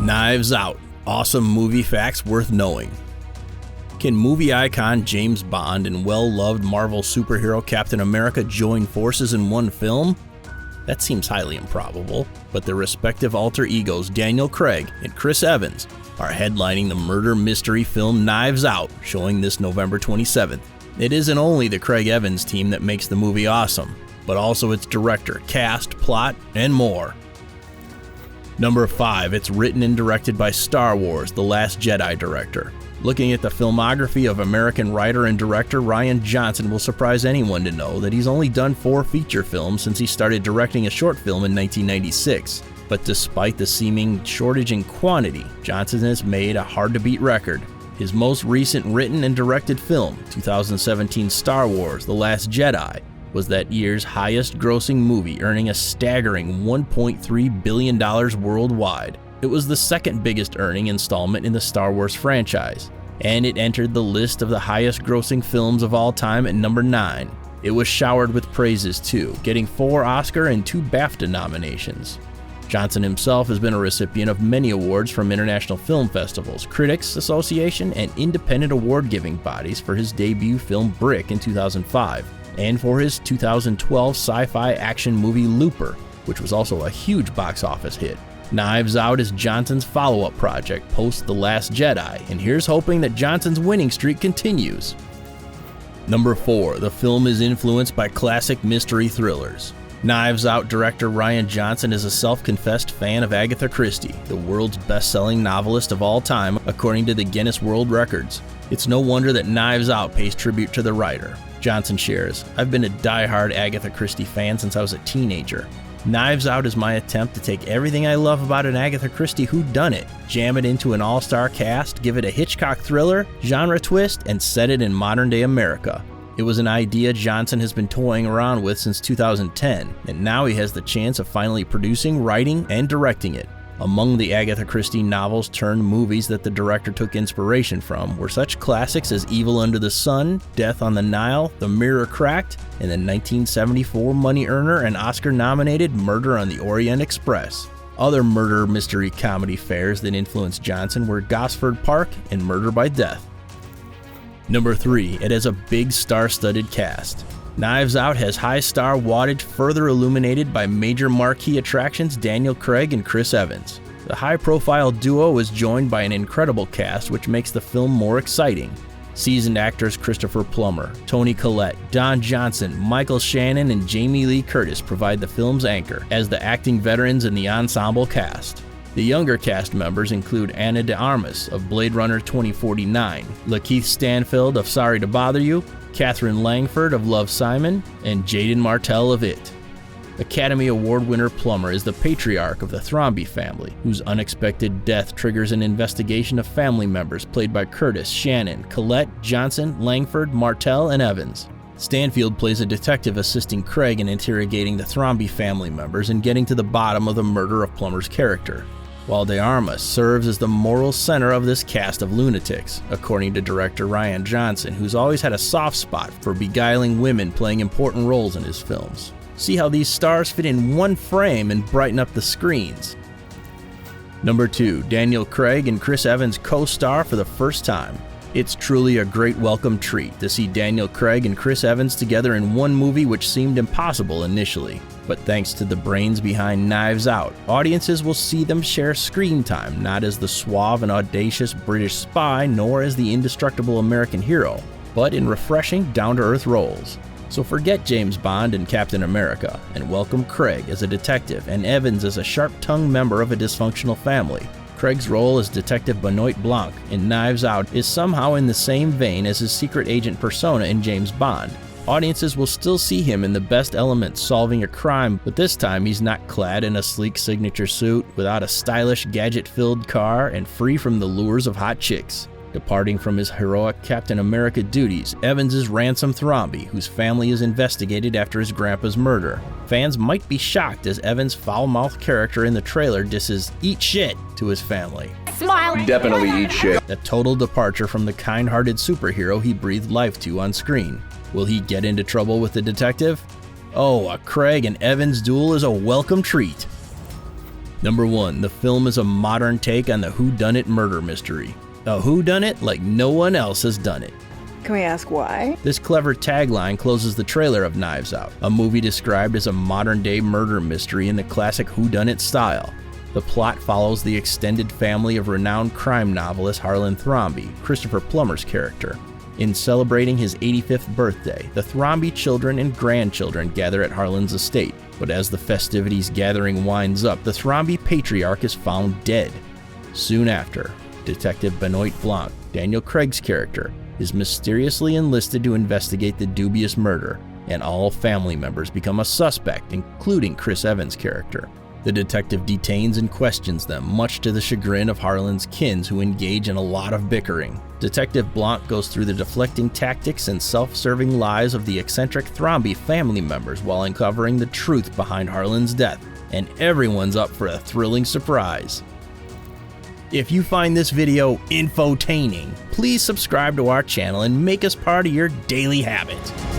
Knives Out. Awesome movie facts worth knowing. Can movie icon James Bond and well-loved Marvel superhero Captain America join forces in one film? That seems highly improbable, but their respective alter egos Daniel Craig and Chris Evans are headlining the murder mystery film Knives Out, showing this November 27th. It isn't only the Craig Evans team that makes the movie awesome, but also its director, cast, plot, and more. Number 5, it's written and directed by Star Wars: The Last Jedi director. Looking at the filmography of American writer and director Rian Johnson will surprise anyone to know that he's only done 4 feature films since he started directing a short film in 1996. But despite the seeming shortage in quantity, Johnson has made a hard-to-beat record. His most recent written and directed film, 2017 Star Wars: The Last Jedi, was that year's highest-grossing movie, earning a staggering $1.3 billion worldwide. It was the second biggest earning installment in the Star Wars franchise, and it entered the list of the highest-grossing films of all time at number 9. It was showered with praises too, getting 4 Oscar and 2 BAFTA nominations. Johnson himself has been a recipient of many awards from international film festivals, Critics Association, and independent award-giving bodies for his debut film Brick in 2005, and for his 2012 sci-fi action movie Looper, which was also a huge box office hit. Knives Out is Johnson's follow-up project post The Last Jedi, and here's hoping that Johnson's winning streak continues. Number 4, the film is influenced by classic mystery thrillers. Knives Out director Rian Johnson is a self-confessed fan of Agatha Christie, the world's best-selling novelist of all time, according to the Guinness World Records. It's no wonder that Knives Out pays tribute to the writer. Johnson shares, "I've been a die-hard Agatha Christie fan since I was a teenager. Knives Out is my attempt to take everything I love about an Agatha Christie whodunit, jam it into an all-star cast, give it a Hitchcock thriller, genre twist, and set it in modern-day America." It was an idea Johnson has been toying around with since 2010, and now he has the chance of finally producing, writing, and directing it. Among the Agatha Christie novels turned movies that the director took inspiration from were such classics as Evil Under the Sun, Death on the Nile, The Mirror Cracked, and the 1974 money earner and Oscar-nominated Murder on the Orient Express. Other murder mystery comedy fares that influenced Johnson were Gosford Park and Murder by Death. Number 3, it has a big star-studded cast. Knives Out has high star wattage further illuminated by major marquee attractions Daniel Craig and Chris Evans. The high-profile duo is joined by an incredible cast which makes the film more exciting. Seasoned actors Christopher Plummer, Toni Collette, Don Johnson, Michael Shannon, and Jamie Lee Curtis provide the film's anchor as the acting veterans in the ensemble cast. The younger cast members include Ana de Armas of Blade Runner 2049, Lakeith Stanfield of Sorry to Bother You, Catherine Langford of Love, Simon, and Jaden Martell of It. Academy Award winner Plummer is the patriarch of the Thrombey family, whose unexpected death triggers an investigation of family members played by Curtis, Shannon, Collette, Johnson, Langford, Martell, and Evans. Stanfield plays a detective assisting Craig in interrogating the Thrombey family members and getting to the bottom of the murder of Plummer's character, while De Armas serves as the moral center of this cast of lunatics, according to director Rian Johnson, who's always had a soft spot for beguiling women playing important roles in his films. See how these stars fit in one frame and brighten up the screens. Number 2, Daniel Craig and Chris Evans co-star for the first time. It's truly a great welcome treat to see Daniel Craig and Chris Evans together in one movie which seemed impossible initially. But thanks to the brains behind Knives Out, audiences will see them share screen time, not as the suave and audacious British spy, nor as the indestructible American hero, but in refreshing, down-to-earth roles. So forget James Bond and Captain America, and welcome Craig as a detective and Evans as a sharp-tongued member of a dysfunctional family. Craig's role as Detective Benoit Blanc in Knives Out is somehow in the same vein as his secret agent persona in James Bond. Audiences will still see him in the best elements solving a crime, but this time he's not clad in a sleek signature suit, without a stylish gadget-filled car, and free from the lures of hot chicks. Departing from his heroic Captain America duties, Evans is Ransom Thrombey, whose family is investigated after his grandpa's murder. Fans might be shocked as Evans' foul-mouthed character in the trailer disses "eat shit" to his family. Smile. Definitely eat shit. A total departure from the kind-hearted superhero he breathed life to on screen. Will he get into trouble with the detective? Oh, a Craig and Evans duel is a welcome treat. Number 1. The film is a modern take on the whodunit murder mystery. A whodunit like no one else has done it. Can we ask why? This clever tagline closes the trailer of Knives Out, a movie described as a modern-day murder mystery in the classic whodunit style. The plot follows the extended family of renowned crime novelist Harlan Thrombey, Christopher Plummer's character. In celebrating his 85th birthday, the Thrombey children and grandchildren gather at Harlan's estate. But as the festivities gathering winds up, the Thrombey patriarch is found dead. Soon after, Detective Benoit Blanc, Daniel Craig's character, is mysteriously enlisted to investigate the dubious murder, and all family members become a suspect, including Chris Evans' character. The detective detains and questions them, much to the chagrin of Harlan's kins, who engage in a lot of bickering. Detective Blanc goes through the deflecting tactics and self-serving lies of the eccentric Thrombey family members while uncovering the truth behind Harlan's death, and everyone's up for a thrilling surprise. If you find this video infotaining, please subscribe to our channel and make us part of your daily habit.